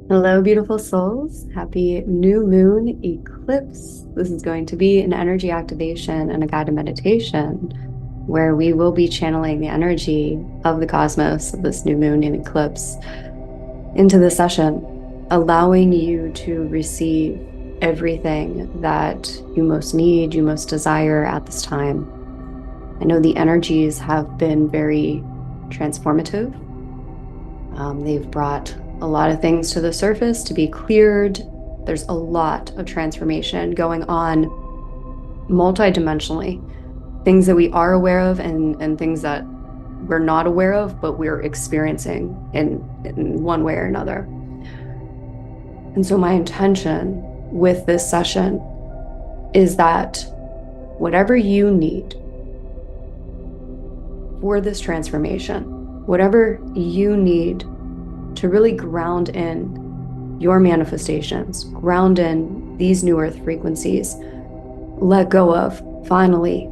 Hello, beautiful souls. Happy new moon eclipse. This is going to be an energy activation and a guided meditation where we will be channeling the energy of the cosmos of this new moon and eclipse into the session, allowing you to receive everything that you most need, you most desire at this time. I know the energies have been very transformative. They've brought a lot of things to the surface to be cleared. There's a lot of transformation going on multidimensionally. Things that we are aware of and things that we're not aware of, but we're experiencing in one way or another. And so my intention with this session is that whatever you need for this transformation, whatever you need to really ground in your manifestations, ground in these new earth frequencies, let go of, finally,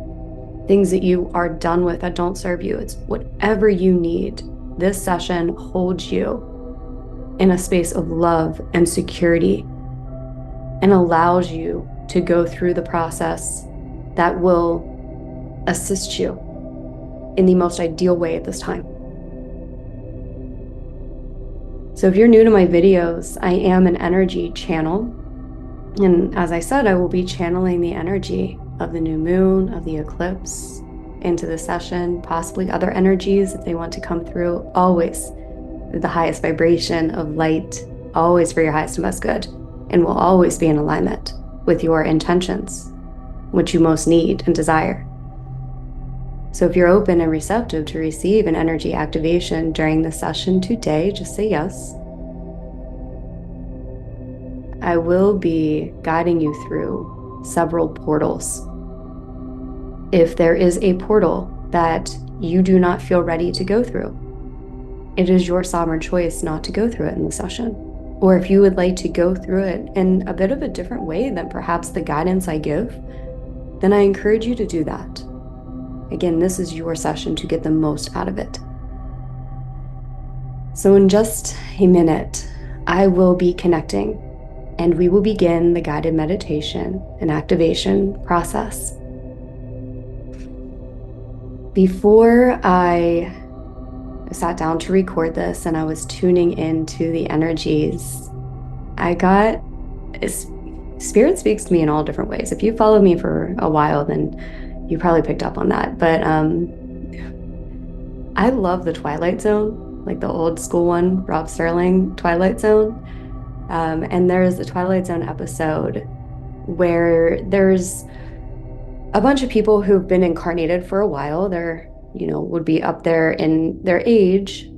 things that you are done with that don't serve you. It's whatever you need. This session holds you in a space of love and security and allows you to go through the process that will assist you in the most ideal way at this time. So if you're new to my videos, I am an energy channel. And as I said, I will be channeling the energy of the new moon, of the eclipse into the session, possibly other energies if they want to come through, always the highest vibration of light, always for your highest and best good, and will always be in alignment with your intentions, what you most need and desire. So if you're open and receptive to receive an energy activation during the session today, just say yes. I will be guiding you through several portals. If there is a portal that you do not feel ready to go through, it is your sovereign choice not to go through it in the session. Or if you would like to go through it in a bit of a different way than perhaps the guidance I give, then I encourage you to do that. Again, this is your session to get the most out of it. So in just a minute, I will be connecting and we will begin the guided meditation and activation process. Before I sat down to record this and I was tuning into the energies, Spirit speaks to me in all different ways. If you follow me for a while, then you probably picked up on that, but I love the Twilight Zone, like the old school one, Rob Sterling Twilight Zone. And there's a Twilight Zone episode where there's a bunch of people who've been incarnated for a while. They're, would be up there in their age,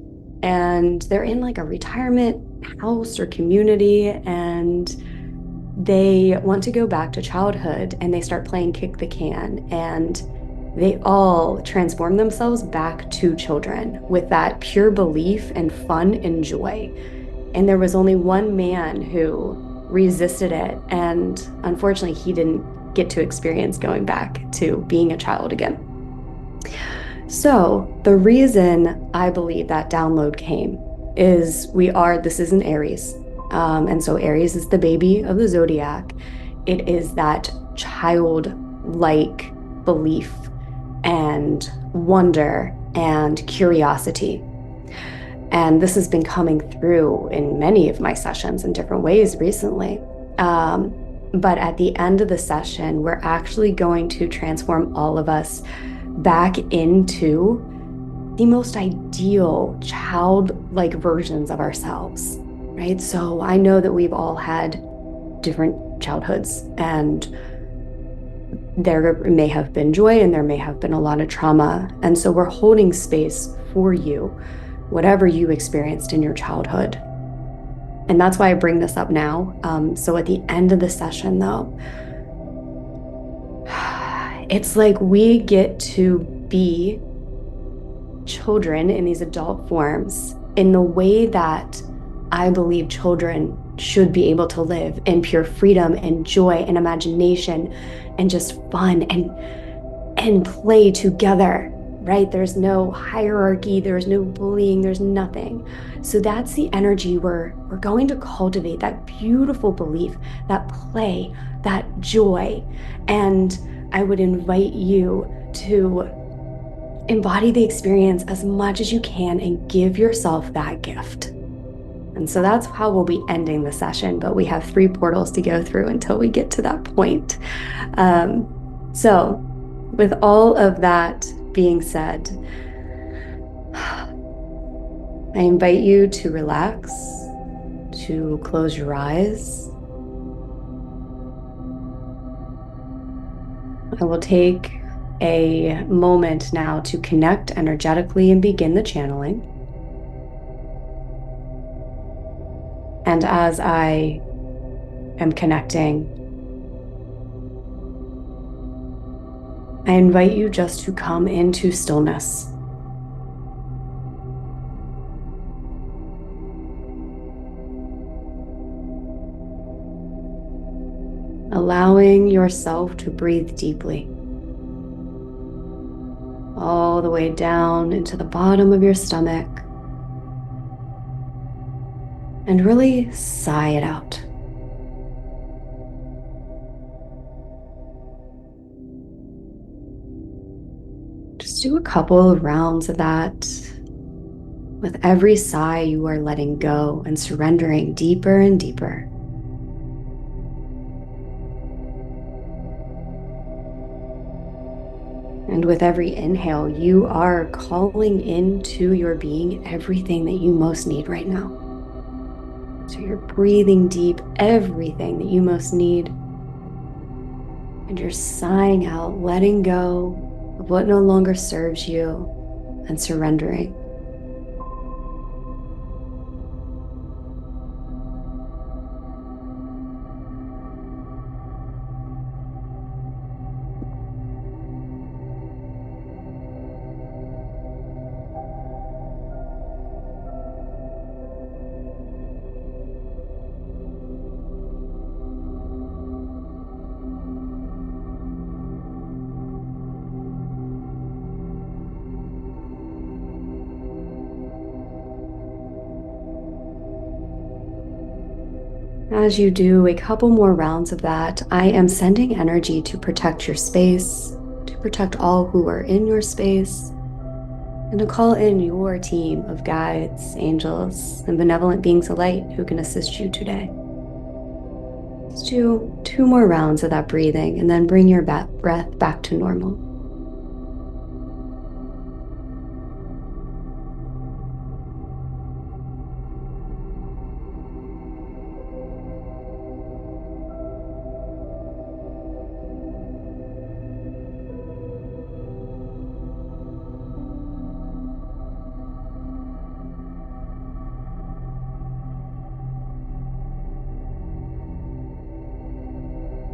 and they're in like a retirement house or community, and they want to go back to childhood, and they start playing kick the can, and they all transform themselves back to children with that pure belief and fun and joy. And there was only one man who resisted it, and unfortunately he didn't get to experience going back to being a child again. So the reason I believe that download came is this is an Aries. And so Aries is the baby of the zodiac. It is that childlike belief and wonder and curiosity. And this has been coming through in many of my sessions in different ways recently. But at the end of the session, we're actually going to transform all of us back into the most ideal childlike versions of ourselves. Right? So I know that we've all had different childhoods, and there may have been joy and there may have been a lot of trauma. And so we're holding space for you, whatever you experienced in your childhood. And that's why I bring this up now. So at the end of the session though, it's like we get to be children in these adult forms in the way that I believe children should be able to live, in pure freedom and joy and imagination and just fun and play together right? There's no hierarchy, there's no bullying, there's nothing. So that's the energy we're going to cultivate, that beautiful belief, that play, that joy. And I would invite you to embody the experience as much as you can and give yourself that gift. And so that's how we'll be ending the session, but we have 3 portals to go through until we get to that point. So with all of that being said, I invite you to relax, to close your eyes. I will take a moment now to connect energetically and begin the channeling. And as I am connecting, I invite you just to come into stillness. Allowing yourself to breathe deeply, all the way down into the bottom of your stomach, and really sigh it out. Just do a couple of rounds of that. With every sigh, you are letting go and surrendering deeper and deeper. And with every inhale, you are calling into your being everything that you most need right now. So you're breathing deep everything that you most need. And you're sighing out, letting go of what no longer serves you and surrendering. As you do a couple more rounds of that, I am sending energy to protect your space, to protect all who are in your space, and to call in your team of guides, angels, and benevolent beings of light who can assist you today. Let's do 2 more rounds of that breathing and then bring your breath back to normal.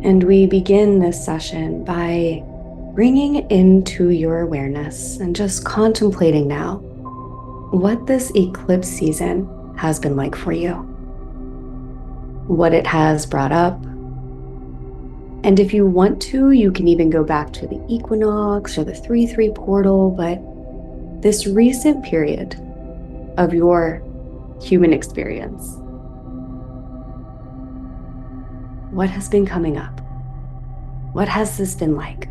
And we begin this session by bringing into your awareness and just contemplating now what this eclipse season has been like for you, what it has brought up. And if you want to, you can even go back to the equinox or the 3/3 portal, but this recent period of your human experience, what has been coming up? What has this been like?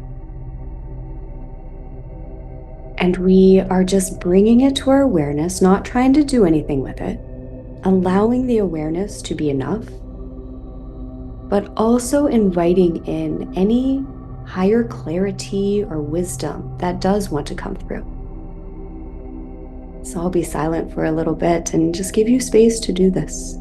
And we are just bringing it to our awareness, not trying to do anything with it, allowing the awareness to be enough, but also inviting in any higher clarity or wisdom that does want to come through. So I'll be silent for a little bit and just give you space to do this.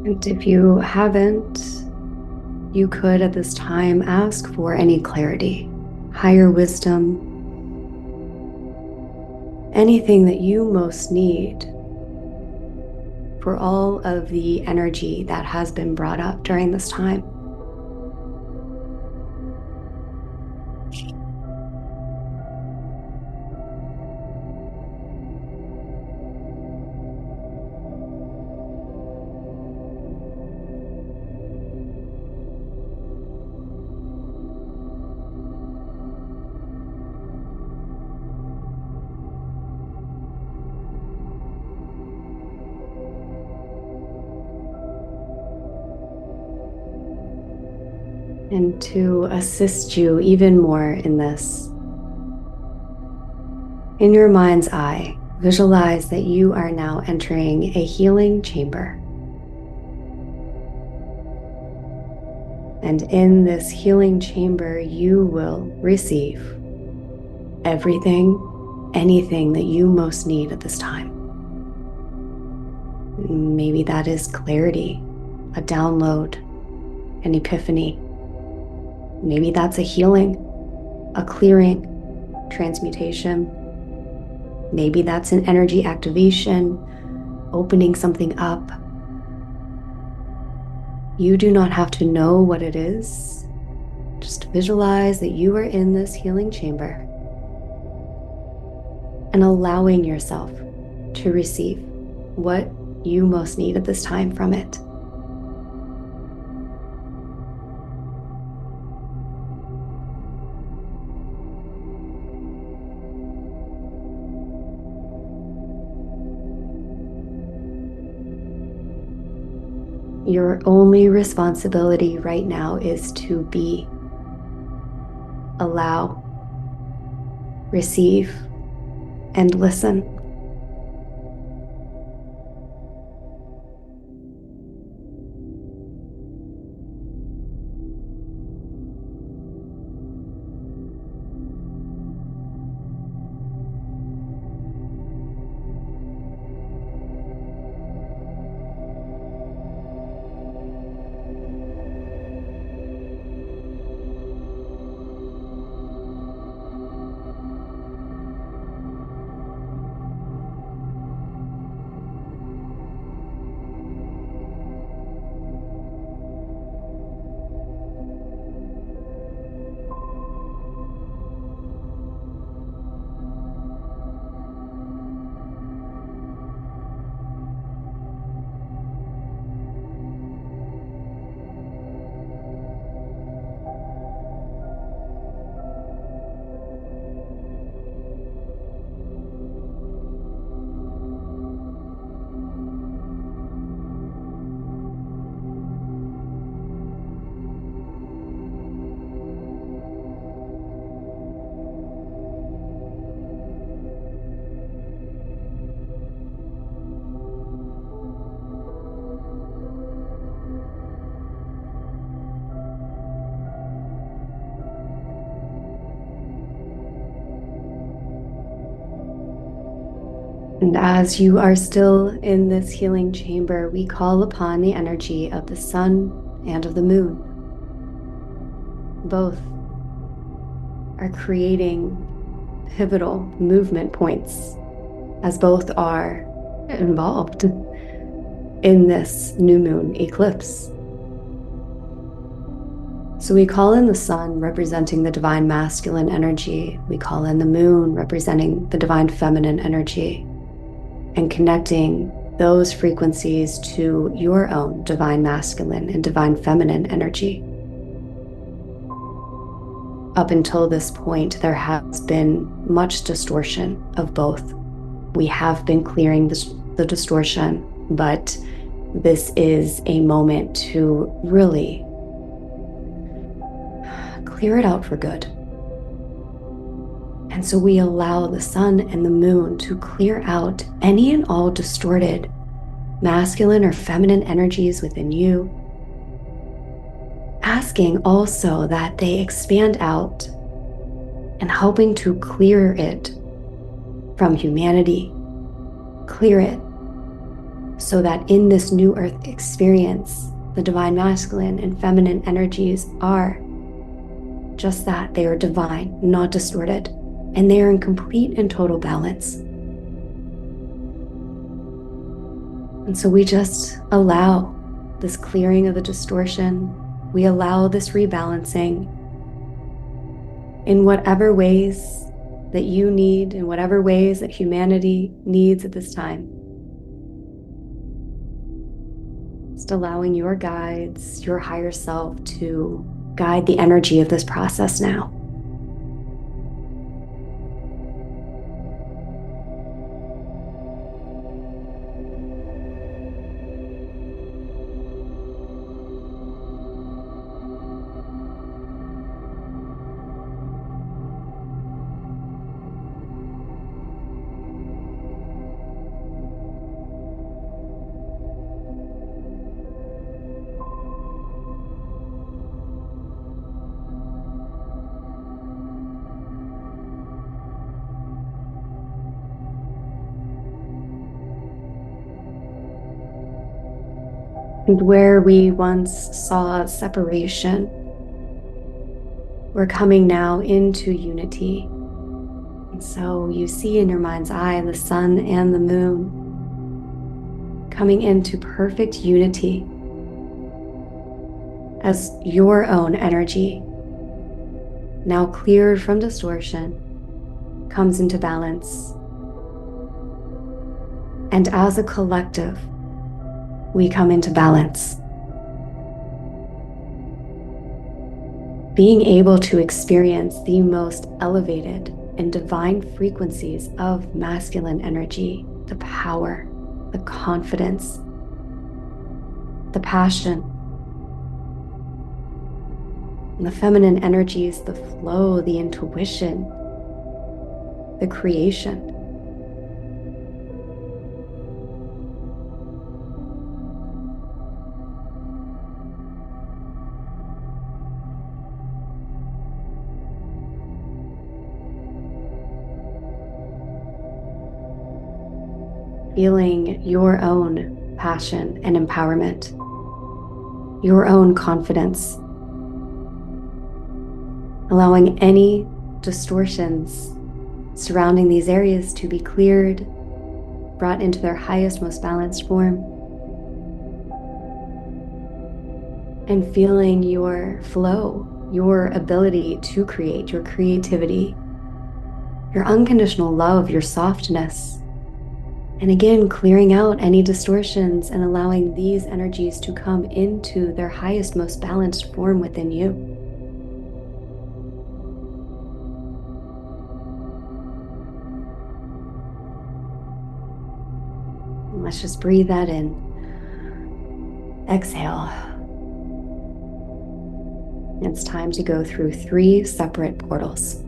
And if you haven't, you could at this time ask for any clarity, higher wisdom, anything that you most need for all of the energy that has been brought up during this time. And to assist you even more in this, in your mind's eye, visualize that you are now entering a healing chamber. And in this healing chamber, you will receive everything, anything that you most need at this time. Maybe that is clarity, a download, an epiphany. Maybe that's a healing, a clearing, transmutation. Maybe that's an energy activation, opening something up. You do not have to know what it is. Just visualize that you are in this healing chamber and allowing yourself to receive what you most need at this time from it. Your only responsibility right now is to be, allow, receive, and listen. And as you are still in this healing chamber, we call upon the energy of the sun and of the moon. Both are creating pivotal movement points, as both are involved in this new moon eclipse. So we call in the sun representing the divine masculine energy. We call in the moon representing the divine feminine energy, and connecting those frequencies to your own divine masculine and divine feminine energy. Up until this point, there has been much distortion of both. We have been clearing the distortion, but this is a moment to really clear it out for good. And so we allow the sun and the moon to clear out any and all distorted masculine or feminine energies within you, asking also that they expand out and helping to clear it from humanity, clear it so that in this new earth experience, the divine masculine and feminine energies are just that. They are divine, not distorted, and they are in complete and total balance. And so we just allow this clearing of the distortion. We allow this rebalancing in whatever ways that you need, in whatever ways that humanity needs at this time. Just allowing your guides, your higher self, to guide the energy of this process now. And where we once saw separation, we're coming now into unity. And so you see in your mind's eye the sun and the moon coming into perfect unity as your own energy, now cleared from distortion, comes into balance. And as a collective, we come into balance. Being able to experience the most elevated and divine frequencies of masculine energy, the power, the confidence, the passion, and the feminine energies, the flow, the intuition, the creation. Feeling your own passion and empowerment, your own confidence, allowing any distortions surrounding these areas to be cleared, brought into their highest, most balanced form, and feeling your flow, your ability to create, your creativity, your unconditional love, your softness. And again, clearing out any distortions and allowing these energies to come into their highest, most balanced form within you. And let's just breathe that in. Exhale. It's time to go through 3 separate portals.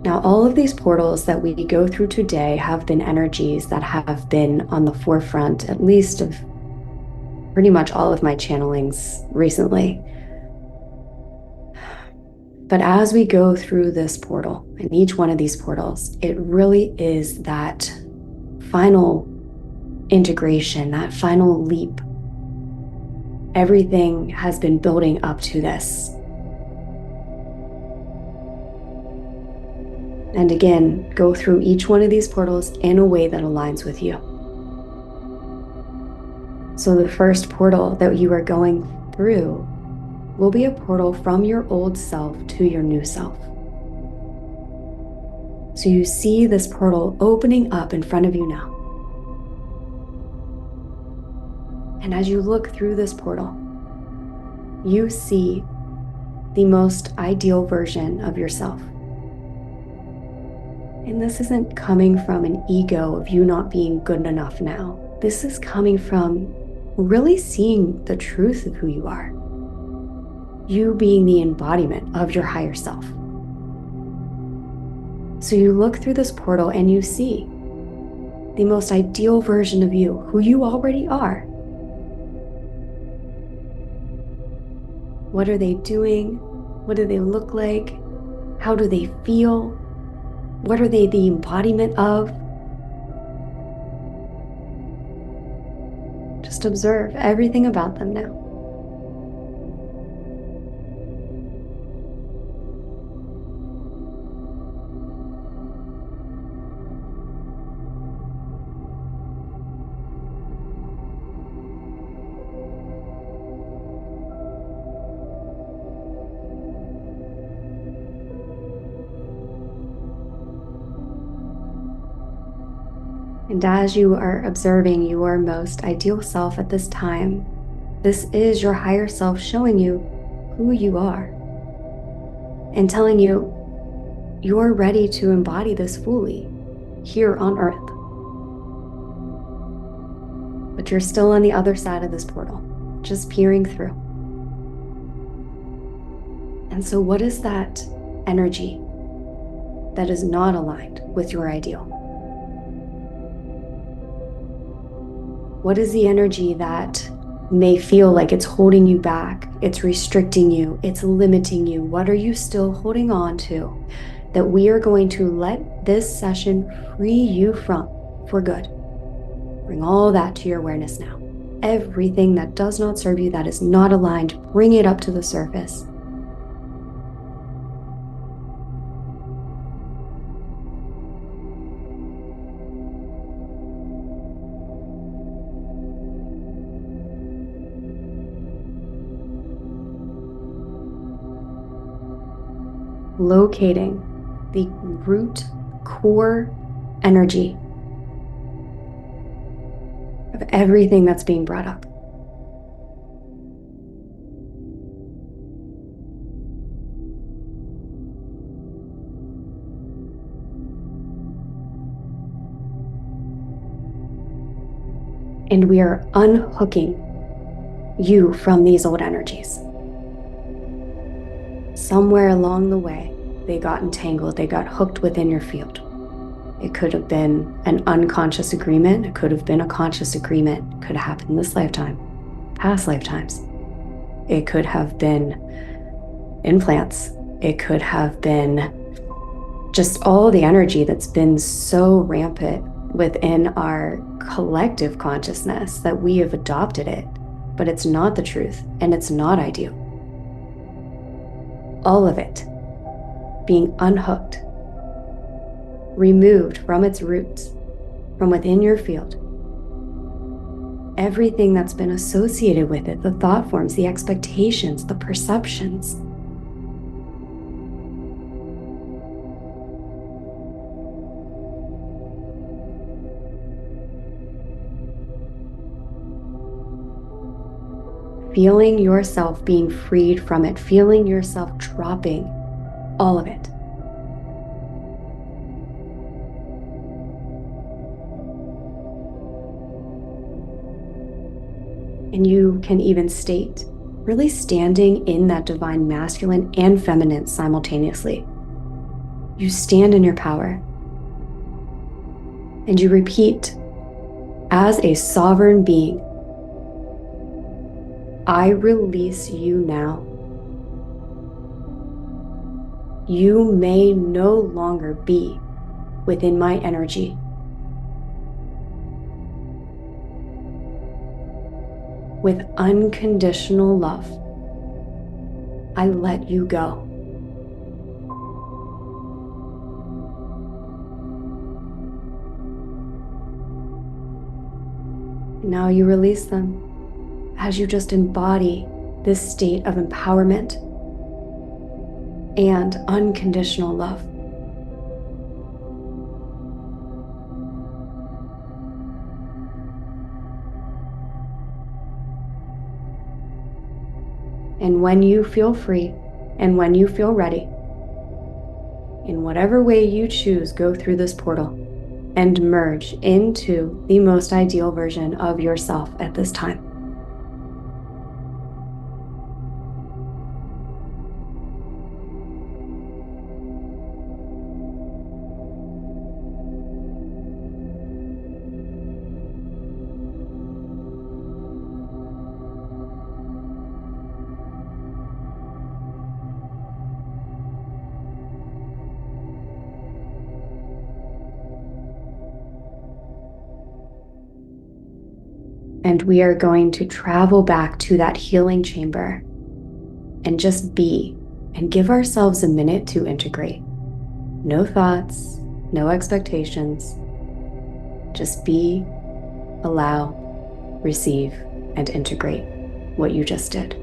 Now, all of these portals that we go through today have been energies that have been on the forefront, at least of pretty much all of my channelings recently. But as we go through this portal, and each one of these portals, it really is that final integration, that final leap. Everything has been building up to this. And again, go through each one of these portals in a way that aligns with you. So the first portal that you are going through will be a portal from your old self to your new self. So you see this portal opening up in front of you now. And as you look through this portal, you see the most ideal version of yourself. And this isn't coming from an ego of you not being good enough now. This is coming from really seeing the truth of who you are. You being the embodiment of your higher self. So you look through this portal and you see the most ideal version of you, who you already are. What are they doing? What do they look like? How do they feel? What are they the embodiment of? Just observe everything about them now. And as you are observing your most ideal self at this time, this is your higher self showing you who you are and telling you you're ready to embody this fully here on Earth. But you're still on the other side of this portal, just peering through. And so, what is that energy that is not aligned with your ideal? What is the energy that may feel like it's holding you back, it's restricting you, it's limiting you? What are you still holding on to that we are going to let this session free you from for good? Bring all that to your awareness now. Everything that does not serve you, that is not aligned, bring it up to the surface. Locating the root core energy of everything that's being brought up. And we are unhooking you from these old energies. Somewhere along the way, they got entangled, they got hooked within your field. It could have been an unconscious agreement, it could have been a conscious agreement, it could have happened this lifetime, past lifetimes. It could have been implants, it could have been just all the energy that's been so rampant within our collective consciousness that we have adopted it, but it's not the truth and it's not ideal. All of it being unhooked, removed from its roots, from within your field. Everything that's been associated with it, the thought forms, the expectations, the perceptions. Feeling yourself being freed from it, feeling yourself dropping all of it. And you can even state, really standing in that divine masculine and feminine simultaneously. You stand in your power. And you repeat, as a sovereign being, I release you now. You may no longer be within my energy. With unconditional love, I let you go. Now you release them as you just embody this state of empowerment and unconditional love. And when you feel free and when you feel ready, in whatever way you choose, go through this portal and merge into the most ideal version of yourself at this time. And we are going to travel back to that healing chamber and just be and give ourselves a minute to integrate. No thoughts, no expectations. Just be, allow, receive, and integrate what you just did.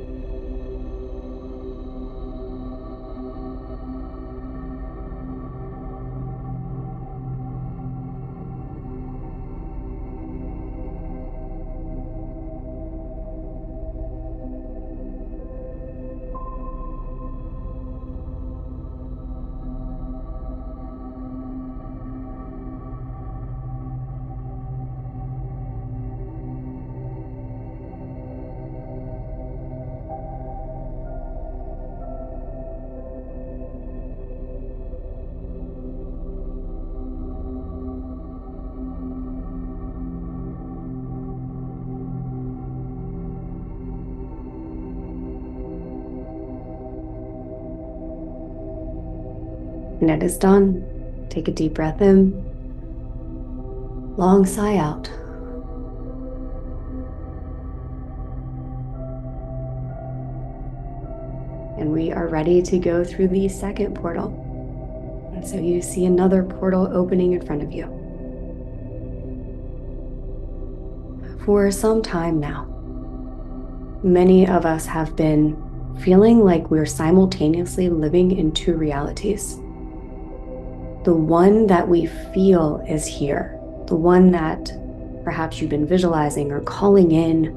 And it is done. Take a deep breath in, long sigh out. And we are ready to go through the second portal. And so you see another portal opening in front of you. For some time now, many of us have been feeling like we're simultaneously living in two realities. The one that we feel is here, the one that perhaps you've been visualizing or calling in,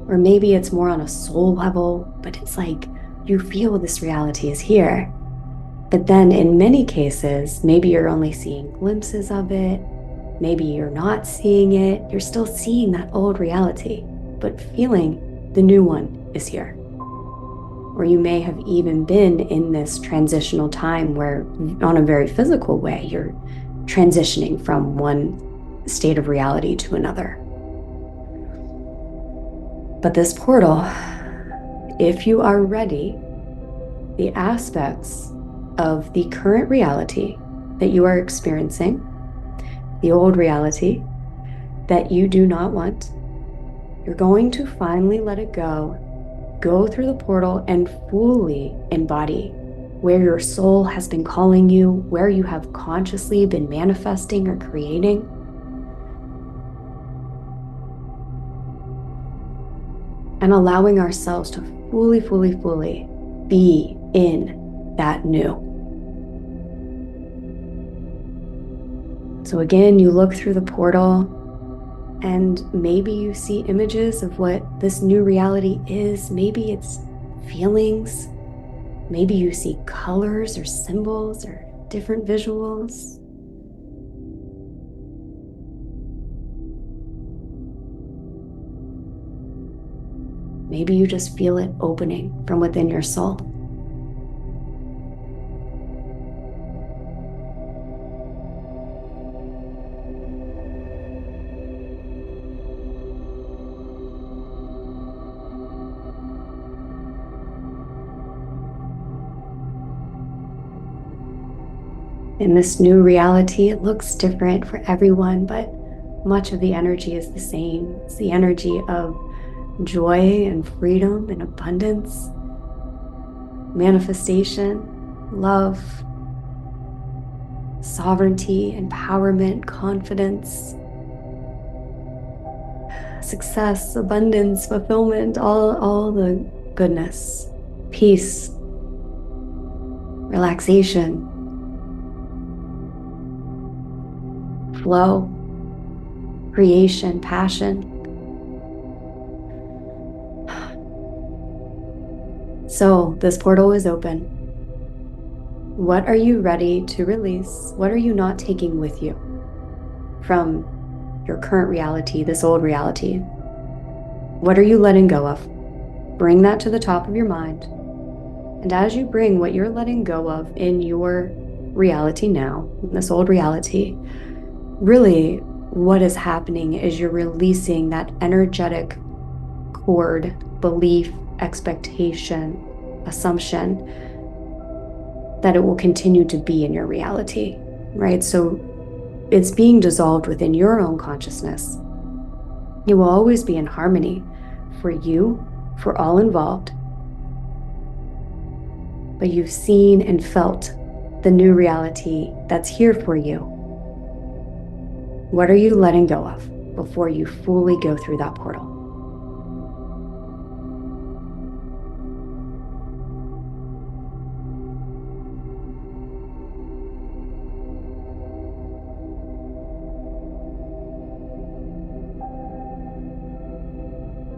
or maybe it's more on a soul level, but it's like you feel this reality is here. But then in many cases, maybe you're only seeing glimpses of it, maybe you're not seeing it, you're still seeing that old reality, but feeling the new one is here. Or you may have even been in this transitional time where, on a very physical way, you're transitioning from one state of reality to another. But this portal, if you are ready, the aspects of the current reality that you are experiencing, the old reality that you do not want, you're going to finally let it go through the portal and fully embody where your soul has been calling you, where you have consciously been manifesting or creating. And allowing ourselves to fully be in that new. So again, you look through the portal, and maybe you see images of what this new reality is. Maybe it's feelings. Maybe you see colors or symbols or different visuals. Maybe you just feel it opening from within your soul. In this new reality, it looks different for everyone, but much of the energy is the same. It's the energy of joy and freedom and abundance, manifestation, love, sovereignty, empowerment, confidence, success, abundance, fulfillment, all the goodness, peace, relaxation, flow, creation, passion. So this portal is open. What are you ready to release? What are you not taking with you from your current reality, this old reality? What are you letting go of? Bring that to the top of your mind. And as you bring what you're letting go of in your reality now, this old reality, really what is happening is you're releasing that energetic cord, belief, expectation, assumption that it will continue to be in your reality, right? So it's being dissolved within your own consciousness. It will always be in harmony for you, for all involved. But you've seen and felt the new reality that's here for you. What are you letting go of before you fully go through that portal?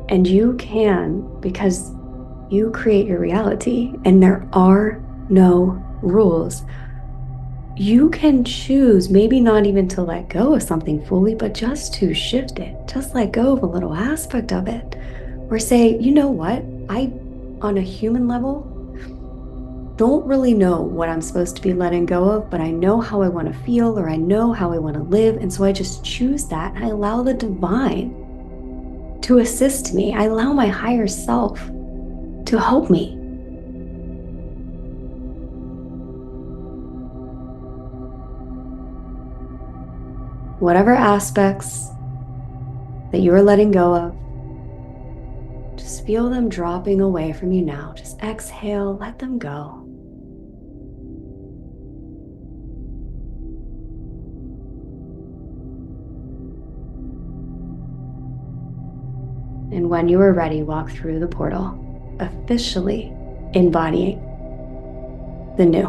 And you can, because you create your reality and there are no rules. You can choose maybe not even to let go of something fully, but just to shift it, just let go of a little aspect of it. Or say, you know what? On a human level, don't really know what I'm supposed to be letting go of, but I know how I want to feel, or I know how I want to live. And so I just choose that. And I allow the divine to assist me. I allow my higher self to help me. Whatever aspects that you are letting go of, just feel them dropping away from you now. Just exhale, let them go. And when you are ready, walk through the portal, officially embodying the new.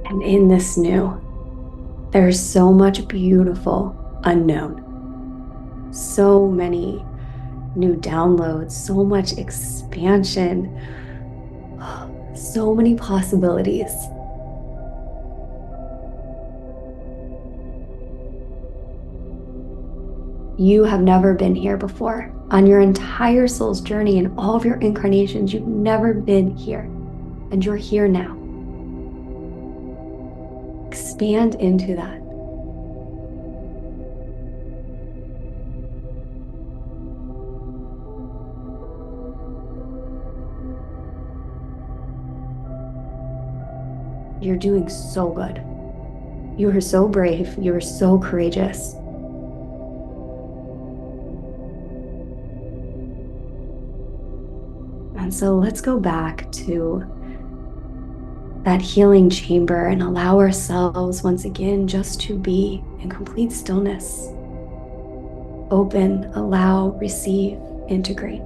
And in this new, there's so much beautiful unknown. So many new downloads, so much expansion, so many possibilities. You have never been here before. On your entire soul's journey and all of your incarnations, you've never been here. And you're here now. Expand into that. You're doing so good. You are so brave. You are so courageous. And so let's go back to that healing chamber and allow ourselves once again just to be in complete stillness. Open, allow, receive, integrate.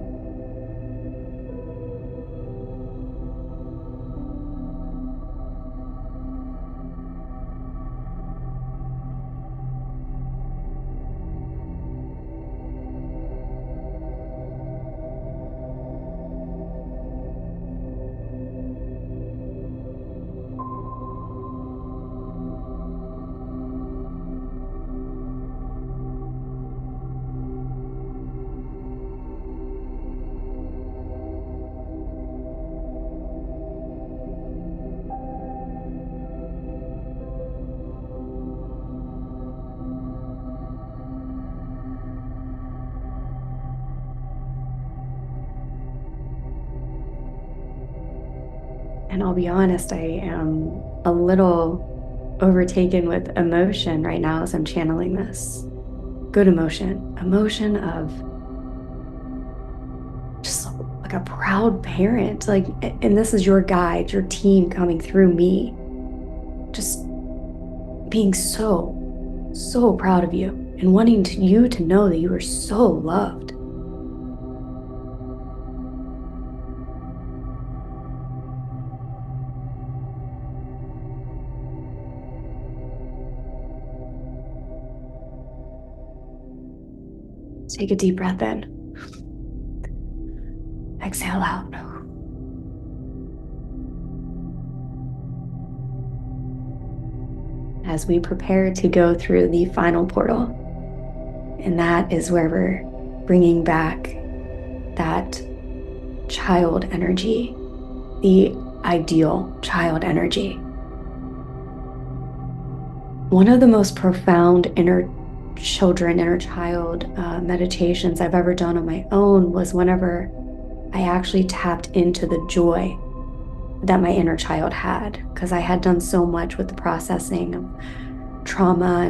And I'll be honest, I am a little overtaken with emotion right now as I'm channeling this. Good emotion of just like a proud parent. Like, and this is your guide, your team coming through me. Just being so proud of you and wanting you to know that you are so loved. Take a deep breath in. Exhale out. As we prepare to go through the final portal, and that is where we're bringing back that child energy, the ideal child energy. One of the most profound inner child meditations I've ever done on my own was whenever I actually tapped into the joy that my inner child had, because I had done so much with the processing of trauma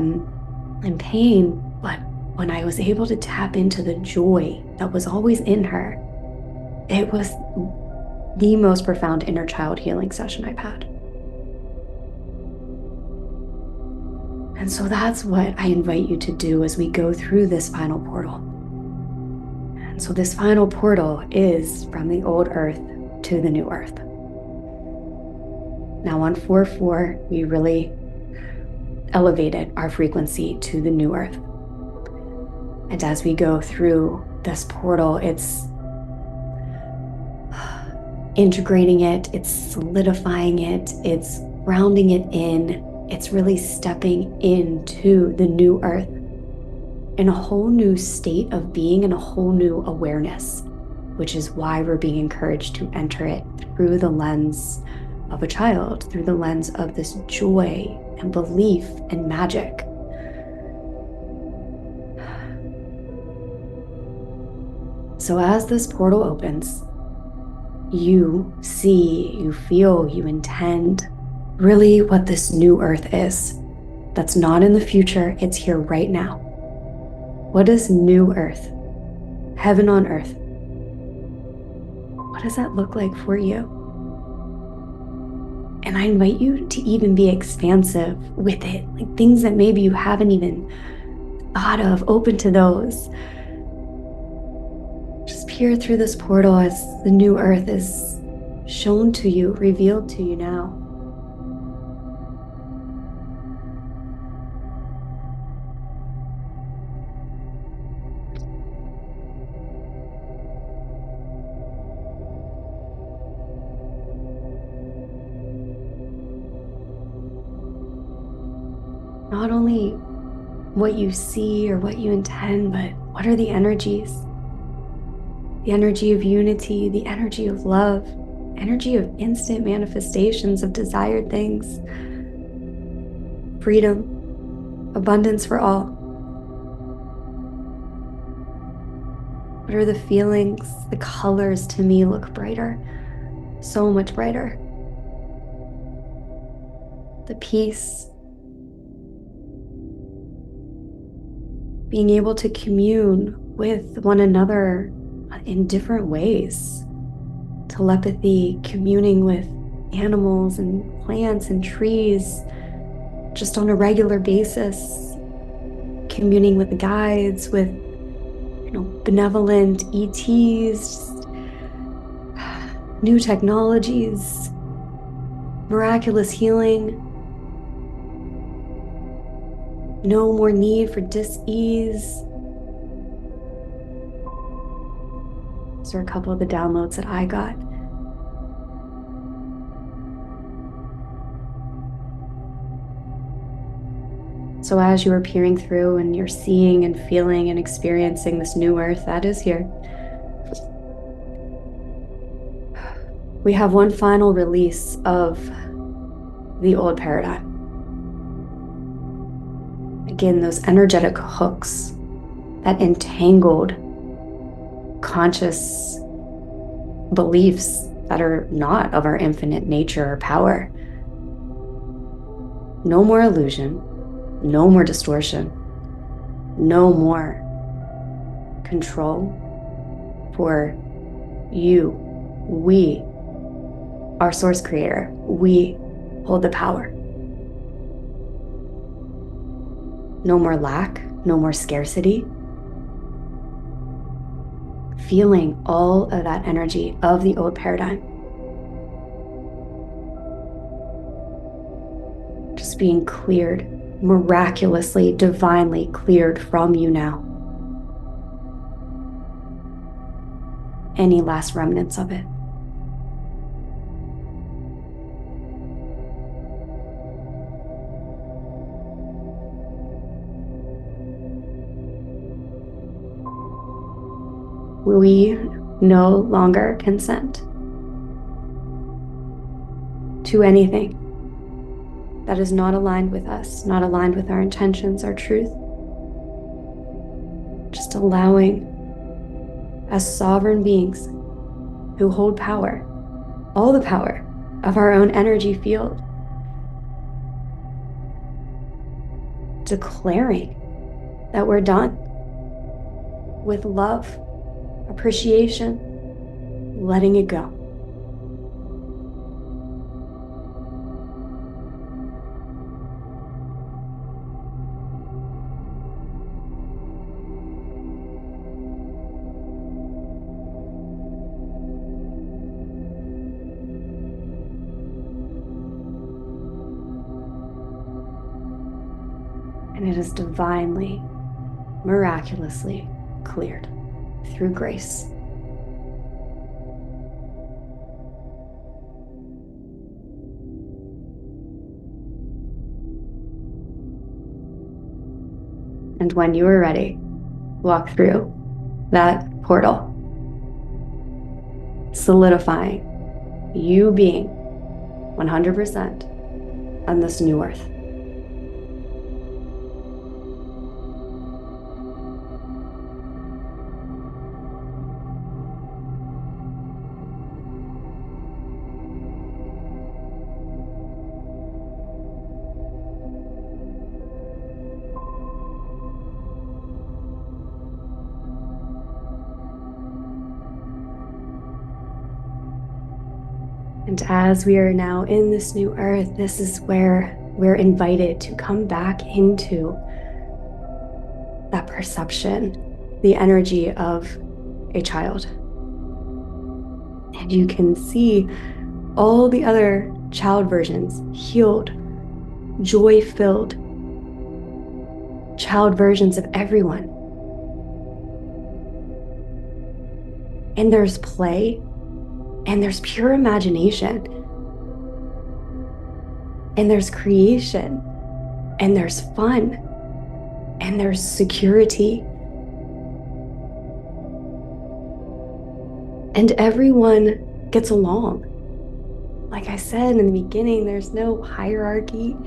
and pain. But when I was able to tap into the joy that was always in her, it was the most profound inner child healing session I've had. And so that's what I invite you to do as we go through this final portal. And so this final portal is from the old earth to the new earth. Now on 4/4, we really elevated our frequency to the new earth. And as we go through this portal, it's integrating it, it's solidifying it, it's grounding it in, it's really stepping into the new earth in a whole new state of being and a whole new awareness, which is why we're being encouraged to enter it through the lens of a child, through the lens of this joy and belief and magic. So as this portal opens, you see, you feel, you intend really what this new earth is. That's not in the future, it's here right now. What is new earth? Heaven on earth. What does that look like for you? And I invite you to even be expansive with it, like things that maybe you haven't even thought of, open to those. Just peer through this portal as the new earth is shown to you, revealed to you now. Not only what you see or what you intend, but what are the energies? The energy of unity, the energy of love, energy of instant manifestations of desired things, freedom, abundance for all. What are the feelings? The colors to me look brighter, so much brighter. The peace, being able to commune with one another in different ways. Telepathy, communing with animals and plants and trees just on a regular basis, communing with guides, with benevolent ETs, new technologies, miraculous healing. No more need for dis-ease. These are a couple of the downloads that I got. So as you are peering through and you're seeing and feeling and experiencing this new earth that is here, we have one final release of the old paradigm. Again, those energetic hooks that entangled conscious beliefs that are not of our infinite nature or power. No more illusion, no more distortion, no more control for you. We, our source creator, we hold the power. No more lack, no more scarcity. Feeling all of that energy of the old paradigm. Just being cleared, miraculously, divinely cleared from you now. Any last remnants of it. We no longer consent to anything that is not aligned with us, not aligned with our intentions, our truth. Just allowing, as sovereign beings who hold power, all the power of our own energy field, declaring that we're done with love, appreciation, letting it go. And it is divinely, miraculously cleared through grace. And when you are ready, walk through that portal, solidifying you being 100% on this new earth. And as we are now in this new earth, this is where we're invited to come back into that perception, the energy of a child. And you can see all the other child versions, healed, joy-filled child versions of everyone. And there's play, and there's pure imagination, and there's creation, and there's fun, and there's security. And everyone gets along. Like I said in the beginning, there's no hierarchy.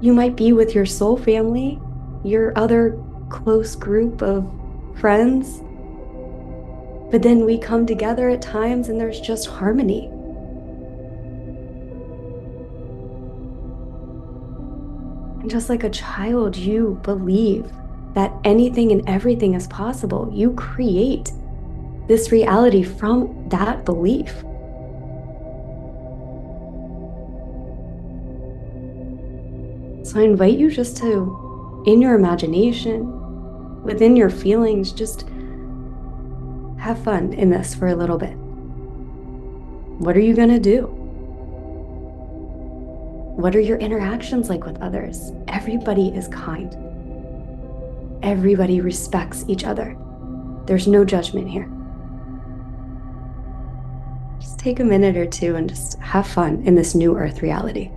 You might be with your soul family, your other close group of friends, but then we come together at times and there's just harmony. And just like a child, you believe that anything and everything is possible. You create this reality from that belief. So I invite you just to, in your imagination, within your feelings, just have fun in this for a little bit. What are you going to do? What are your interactions like with others? Everybody is kind. Everybody respects each other. There's no judgment here. Just take a minute or two and just have fun in this new earth reality.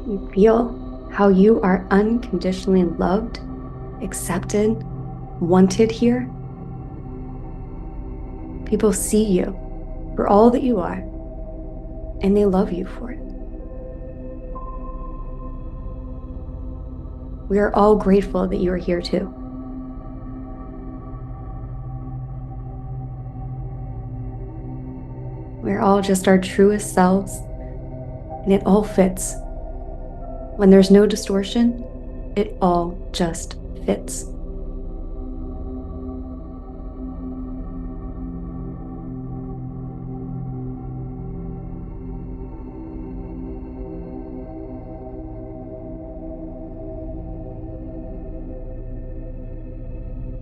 You feel how you are unconditionally loved, accepted, wanted here. People see you for all that you are, and they love you for it. We are all grateful that you are here too. We're all just our truest selves, and it all fits. When there's no distortion, it all just fits.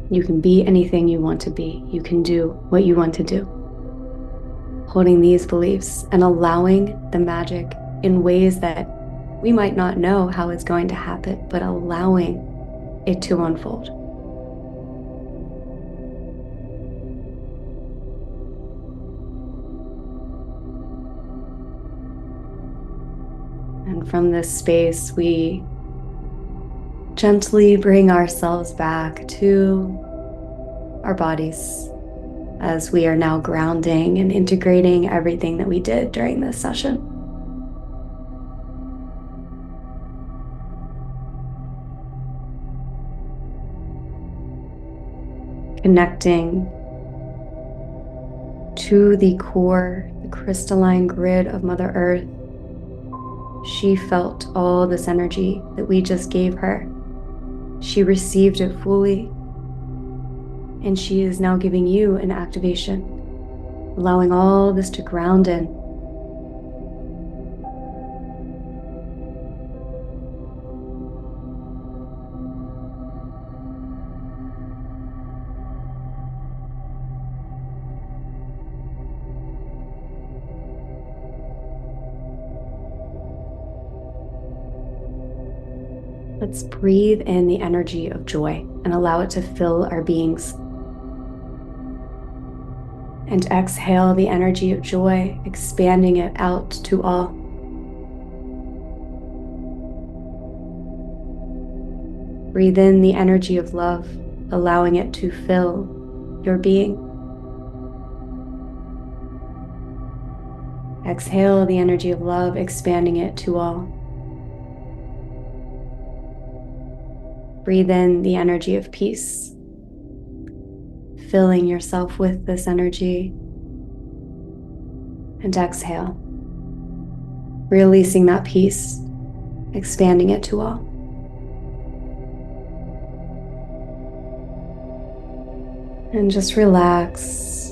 You can be anything you want to be. You can do what you want to do. Holding these beliefs and allowing the magic in ways that we might not know how it's going to happen, but allowing it to unfold. And from this space, we gently bring ourselves back to our bodies as we are now grounding and integrating everything that we did during this session. Connecting to the core, the crystalline grid of Mother Earth. She felt all this energy that we just gave her. She received it fully, and she is now giving you an activation, allowing all this to ground in. Let's breathe in the energy of joy and allow it to fill our beings. And exhale the energy of joy, expanding it out to all. Breathe in the energy of love, allowing it to fill your being. Exhale the energy of love, expanding it to all. Breathe in the energy of peace, filling yourself with this energy. And exhale, releasing that peace, expanding it to all. And just relax.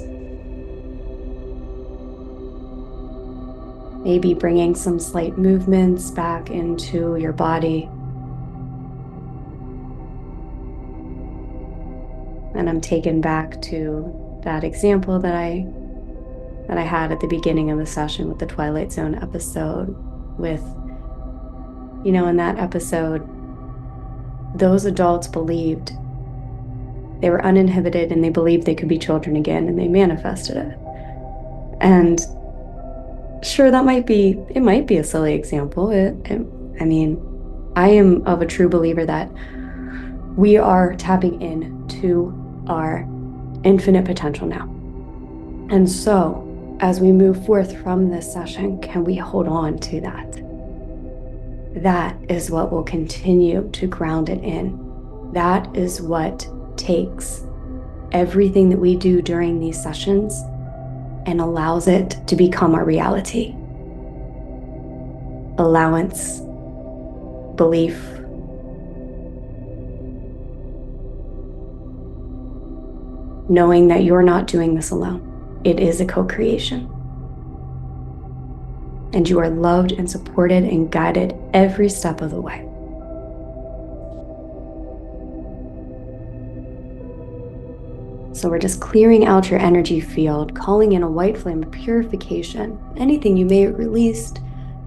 Maybe bringing some slight movements back into your body. And I'm taken back to that example that I had at the beginning of the session with the Twilight Zone episode with, in that episode, those adults believed they were uninhibited and they believed they could be children again, and they manifested it. And sure, it might be a silly example. I am of a true believer that we are tapping into our infinite potential now. And so, as we move forth from this session, can we hold on to that? That is what will continue to ground it in. That is what takes everything that we do during these sessions and allows it to become our reality. Allowance, belief, knowing that you're not doing this alone. It is a co-creation. And you are loved and supported and guided every step of the way. So we're just clearing out your energy field, calling in a white flame of purification. Anything you may have released,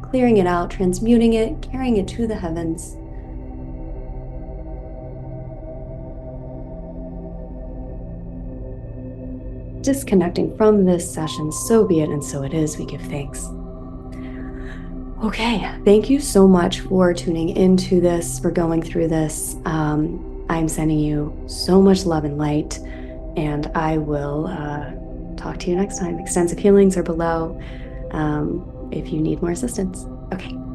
clearing it out, transmuting it, carrying it to the heavens. Disconnecting from this session, so be it and so it is. We give thanks. Okay, thank you so much for tuning into this, for going through this. I'm sending you so much love and light, and I will talk to you next time. Extensive healings are below if you need more assistance. Okay.